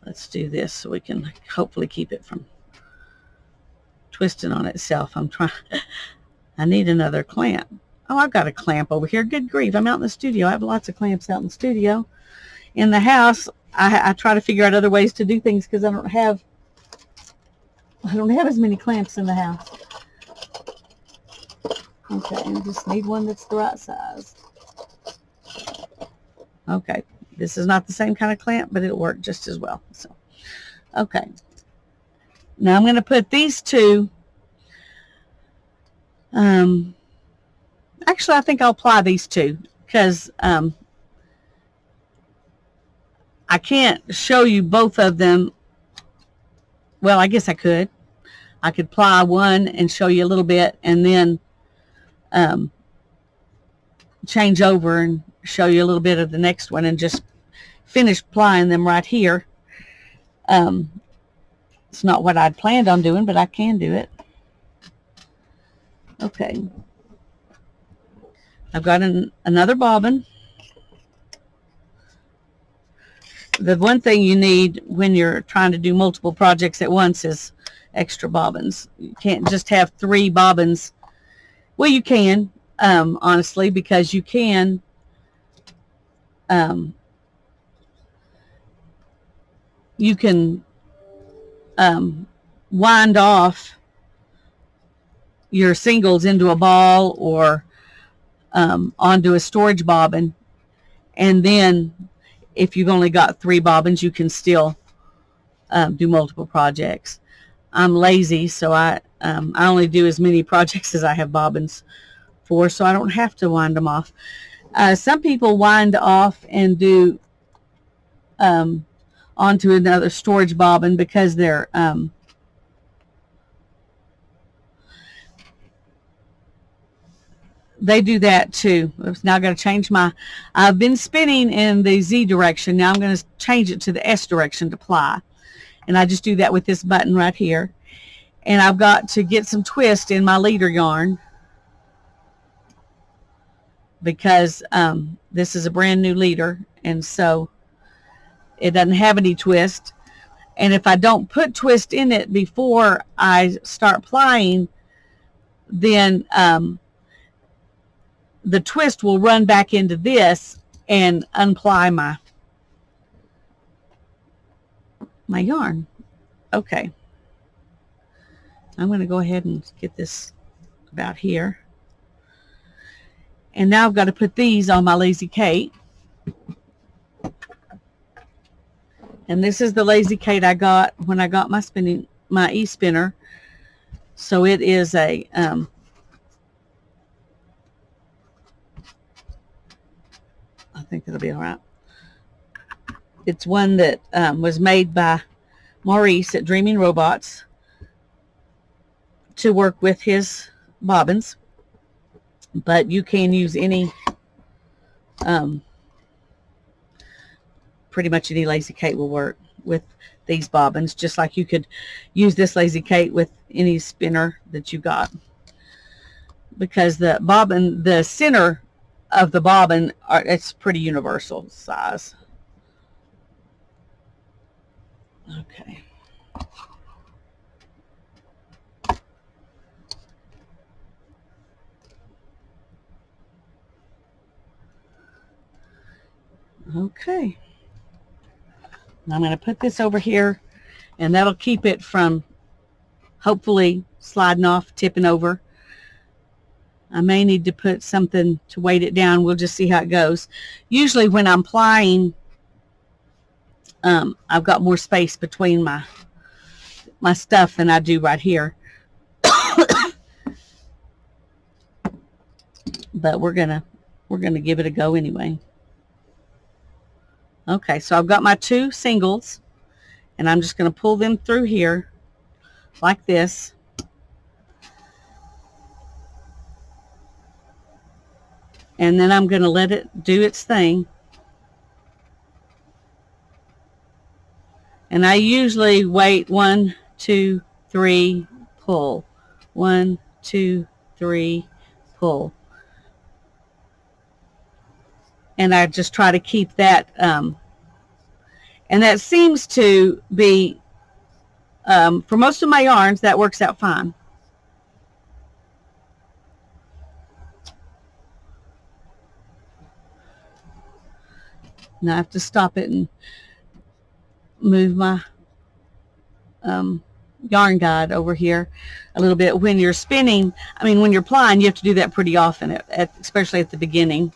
Speaker 1: Let's do this so we can hopefully keep it from twisting on itself. I need another clamp. Oh, I've got a clamp over here. Good grief. I'm out in the studio. I have lots of clamps out in the studio. In the house, I try to figure out other ways to do things because I don't have as many clamps in the house. Okay, I just need one that's the right size. Okay, this is not the same kind of clamp, but it'll work just as well. So, okay. Now I'm going to put these two. Actually, I think I'll apply these two because I can't show you both of them. Well, I guess I could. I could ply one and show you a little bit, and then change over and show you a little bit of the next one and just finish plying them right here. It's not what I'd planned on doing, but I can do it. Okay. I've got another bobbin. The one thing you need when you're trying to do multiple projects at once is extra bobbins. You can't just have 3 bobbins. Well, you can, honestly, because you can wind off your singles into a ball or onto a storage bobbin, and then if you've only got 3 bobbins, you can still do multiple projects. I'm lazy, so I only do as many projects as I have bobbins for, so I don't have to wind them off. Some people wind off and do onto another storage bobbin because they're they do that too. Now I've got to change I've been spinning in the Z direction. Now I'm going to change it to the S direction to ply. And I just do that with this button right here. And I've got to get some twist in my leader yarn because this is a brand new leader, and so it doesn't have any twist. And if I don't put twist in it before I start plying, then the twist will run back into this and unply my yarn. Okay. I'm going to go ahead and get this about here. And now I've got to put these on my Lazy Kate. And this is the Lazy Kate I got when I got my e-spinner. So it is a I think it'll be all right. It's one that was made by Maurice at Dreaming Robots to work with his bobbins, but you can use any pretty much any Lazy Kate will work with these bobbins, just like you could use this Lazy Kate with any spinner that you got, because the bobbin, the center of the bobbin, it's pretty universal size. Okay. Okay. I'm going to put this over here, and that'll keep it from hopefully sliding off, tipping over. I may need to put something to weight it down. We'll just see how it goes. Usually when I'm plying, I've got more space between my stuff than I do right here. But we're gonna give it a go anyway. Okay, so I've got my 2 singles, and I'm just going to pull them through here like this. And then I'm going to let it do its thing. And I usually wait 1, 2, 3, pull. 1, 2, 3, pull. And I just try to keep that, and that seems to be, for most of my yarns, that works out fine. Now I have to stop it and move my yarn guide over here a little bit. When you're spinning, when you're plying, you have to do that pretty often, especially at the beginning.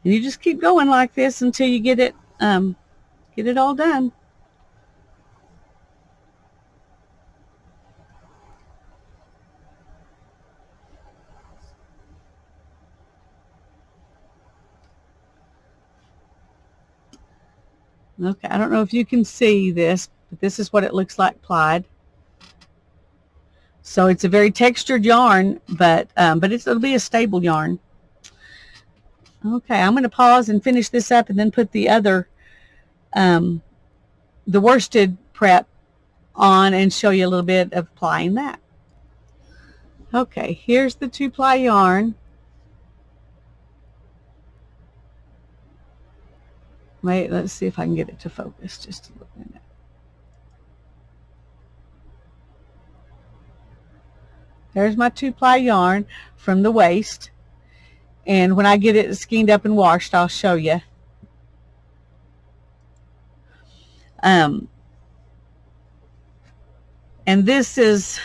Speaker 1: And you just keep going like this until you get it all done. Okay, I don't know if you can see this, but this is what it looks like plied. So it's a very textured yarn, but it'll be a stable yarn. Okay, I'm going to pause and finish this up, and then put the other, the worsted prep on, and show you a little bit of plying that. Okay, here's the 2-ply yarn. Wait, let's see if I can get it to focus just a little bit. There's my 2-ply yarn from the waist. And when I get it skeined up and washed, I'll show you. And this is,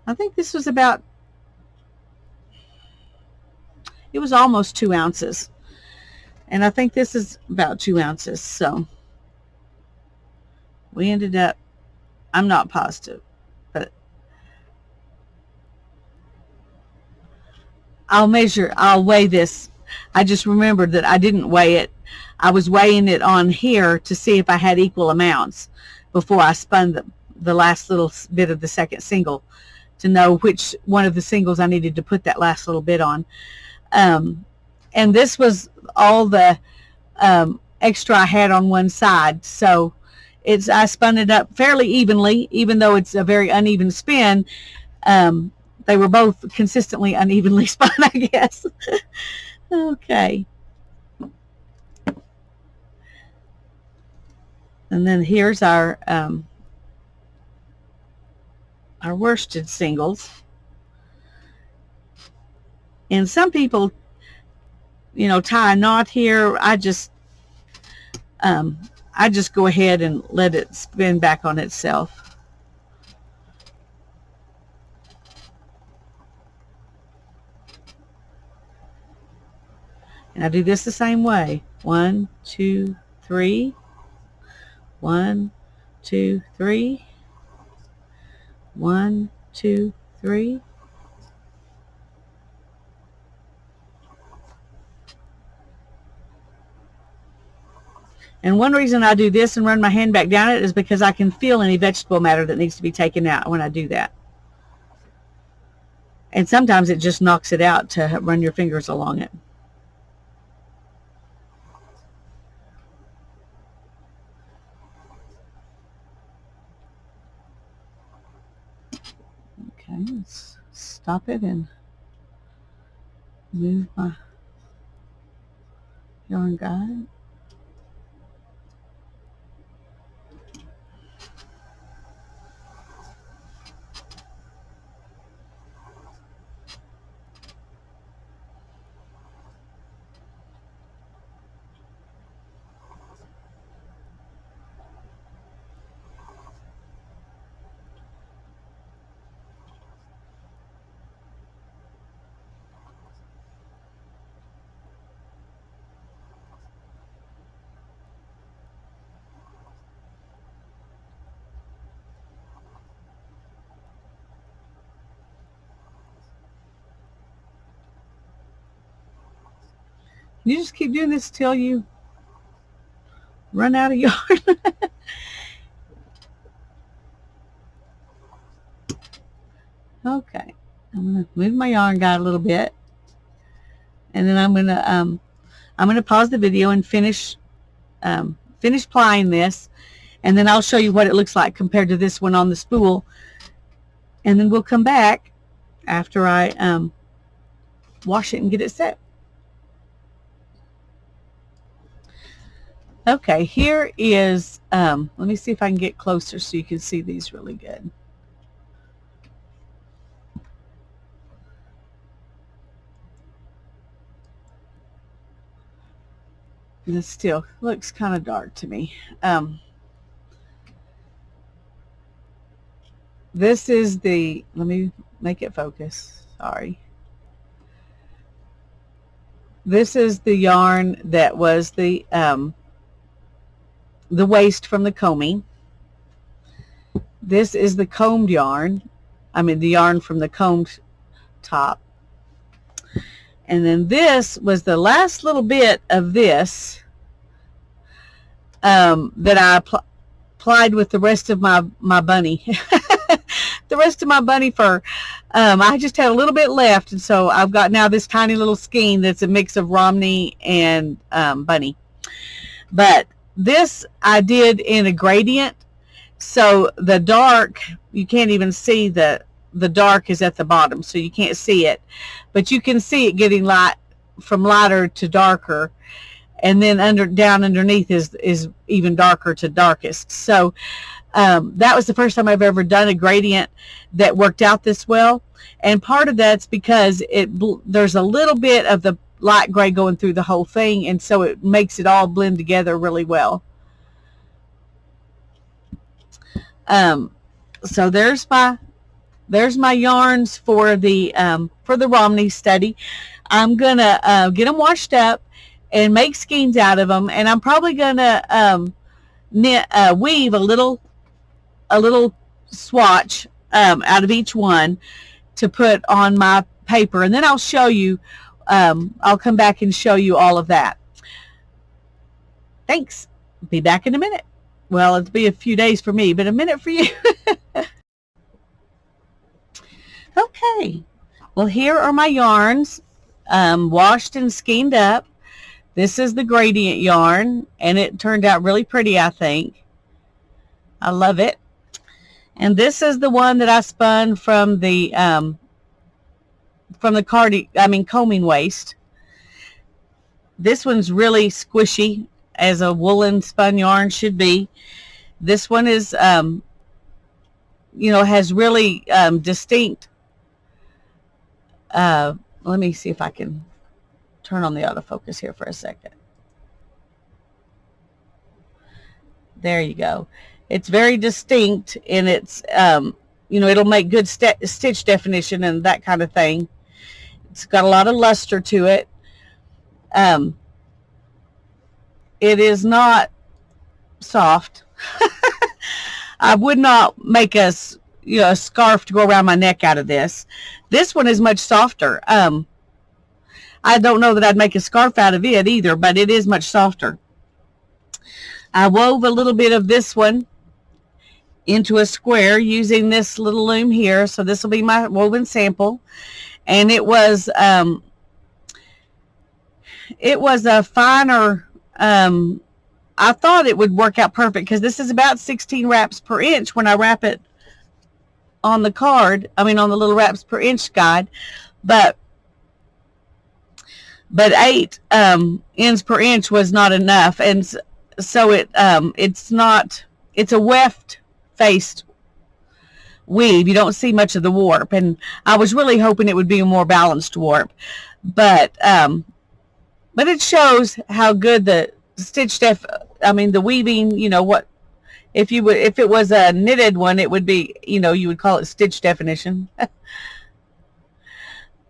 Speaker 1: I think this was about, it was almost 2 ounces. And I think this is about 2 ounces. So we ended up, I'm not positive, but I'll weigh this. I just remembered that I didn't weigh it I was weighing it on here to see if I had equal amounts before I spun the last little bit of the second single, to know which one of the singles I needed to put that last little bit on. And this was all the extra I had on one side. So I spun it up fairly evenly, even though it's a very uneven spin. They were both consistently unevenly spun, I guess. Okay. And then here's our worsted singles. And some people, tie a knot here. I just go ahead and let it spin back on itself. And I do this the same way. 1, 2, 3. 1, 2, 3. 1, 2, 3. And one reason I do this and run my hand back down it is because I can feel any vegetable matter that needs to be taken out when I do that. And sometimes it just knocks it out to run your fingers along it. Okay, let's stop it and move my yarn guide. You just keep doing this till you run out of yarn. Okay, I'm going to move my yarn guide a little bit, and then I'm going to pause the video and finish plying this, and then I'll show you what it looks like compared to this one on the spool, and then we'll come back after I wash it and get it set. Okay, here is, let me see if I can get closer so you can see these really good. This still looks kind of dark to me. This is the, let me make it focus, sorry. This is the yarn that was the waste from the combing. This is the combed yarn. I mean the yarn from the combed top. And then this was the last little bit of this that I plied with the rest of my bunny. The rest of my bunny fur. I just had a little bit left, and so I've got now this tiny little skein that's a mix of Romney and bunny. But this I did in a gradient, so the dark, you can't even see the dark is at the bottom, so you can't see it, but you can see it getting light from lighter to darker, and then down underneath is even darker to darkest. So that was the first time I've ever done a gradient that worked out this well, and part of that's because there's a little bit of the light gray going through the whole thing, and so it makes it all blend together really well. So there's my yarns for the Romney study. I'm gonna get them washed up and make skeins out of them, and I'm probably gonna weave a little swatch out of each one to put on my paper, and then I'll show you. I'll come back and show you all of that. Thanks. Be back in a minute. Well, it'll be a few days for me, but a minute for you. Okay. Well, here are my yarns, washed and skeined up. This is the gradient yarn, and it turned out really pretty, I think. I love it. And this is the one that I spun from the combing waste. This one's really squishy, as a woolen spun yarn should be. This one is, has really distinct. Let me see if I can turn on the autofocus here for a second. There you go. It's very distinct, and it's, it'll make good stitch definition and that kind of thing. It's got a lot of luster to it. It is not soft. I would not make a scarf to go around my neck out of this. This one is much softer. I don't know that I'd make a scarf out of it either, but it is much softer. I wove a little bit of this one into a square using this little loom here. So this will be my woven sample. And it was a finer, I thought it would work out perfect because this is about 16 wraps per inch when I wrap it on the card. On the little wraps per inch guide, but 8 ends per inch was not enough, and so it's a weft faced weave. You don't see much of the warp, and I was really hoping it would be a more balanced warp, but it shows how good the stitch the weaving, if it was a knitted one, it would be, you would call it stitch definition.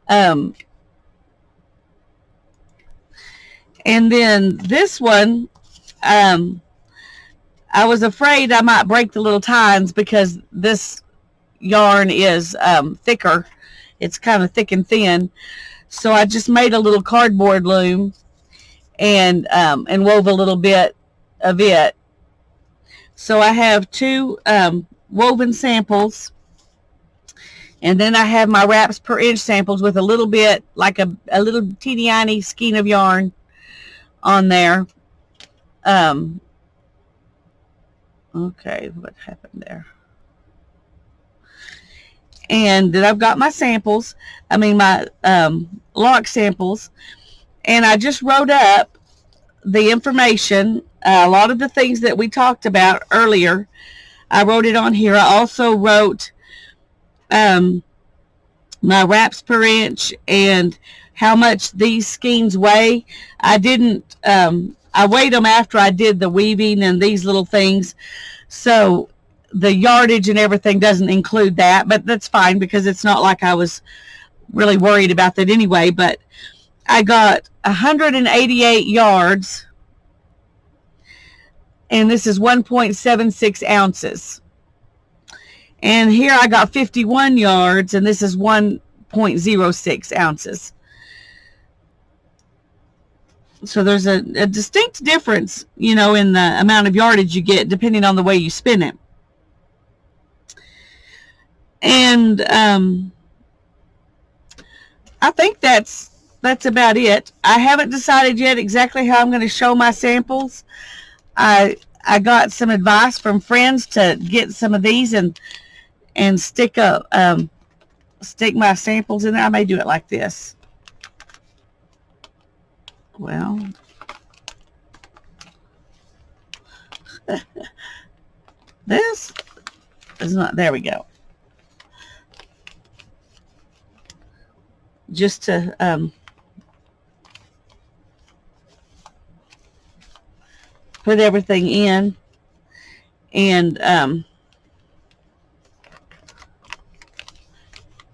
Speaker 1: And then this one, I was afraid I might break the little tines because this yarn is thicker. It's kind of thick and thin. So I just made a little cardboard loom and wove a little bit of it. So I have 2 woven samples, and then I have my wraps per inch samples with a little bit, like a little teeny tiny skein of yarn on there. Okay, what happened there? And then I've got my samples, my lock samples, and I just wrote up the information, a lot of the things that we talked about earlier. I wrote it on here. I also wrote my wraps per inch and how much these skeins weigh. I didn't, I weighed them after I did the weaving and these little things. So the yardage and everything doesn't include that, but that's fine because it's not like I was really worried about that anyway. But I got 188 yards, and this is 1.76 ounces. And here I got 51 yards, and this is 1.06 ounces. So there's a distinct difference, in the amount of yardage you get depending on the way you spin it. And I think that's about it. I haven't decided yet exactly how I'm going to show my samples. I got some advice from friends to get some of these and stick my samples in there. I may do it like this. Well, this is not, there we go. Just to put everything in, and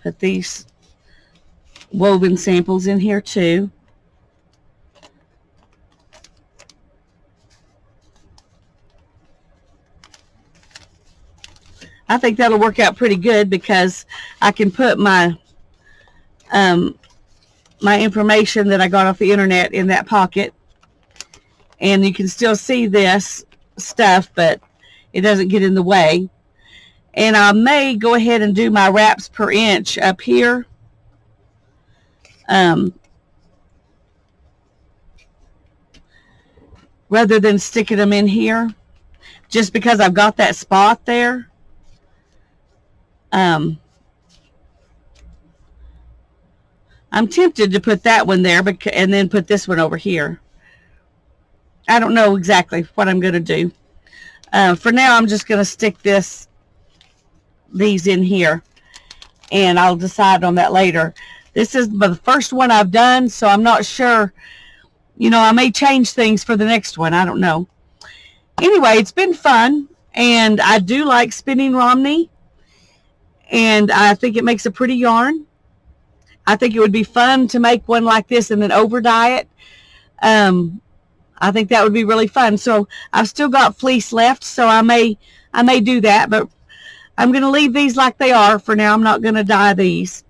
Speaker 1: put these woven samples in here too. I think that'll work out pretty good because I can put my my information that I got off the internet in that pocket, and you can still see this stuff, but it doesn't get in the way. And I may go ahead and do my wraps per inch up here. Rather than sticking them in here, just because I've got that spot there. I'm tempted to put that one there and then put this one over here. I don't know exactly what I'm going to do. For now, I'm just going to stick these in here, and I'll decide on that later. This is the first one I've done, so I'm not sure. You know, I may change things for the next one. I don't know. Anyway, it's been fun, and I do like spinning Romney, and I think it makes a pretty yarn. I think it would be fun to make one like this and then over dye it. I think that would be really fun. So I've still got fleece left, so I may do that, but I'm going to leave these like they are for now. I'm not going to dye these.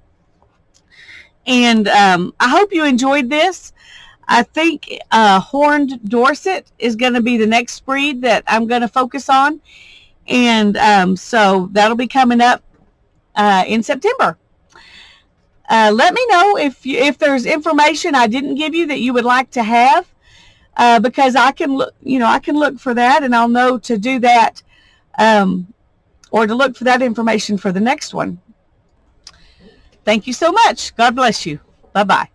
Speaker 1: And I hope you enjoyed this. I think Horned Dorset is going to be the next breed that I'm going to focus on. And so that'll be coming up in September. Let me know if there's information I didn't give you that you would like to have, because I can look, I can look for that, and I'll know to do that, or to look for that information for the next one. Thank you so much. God bless you. Bye-bye.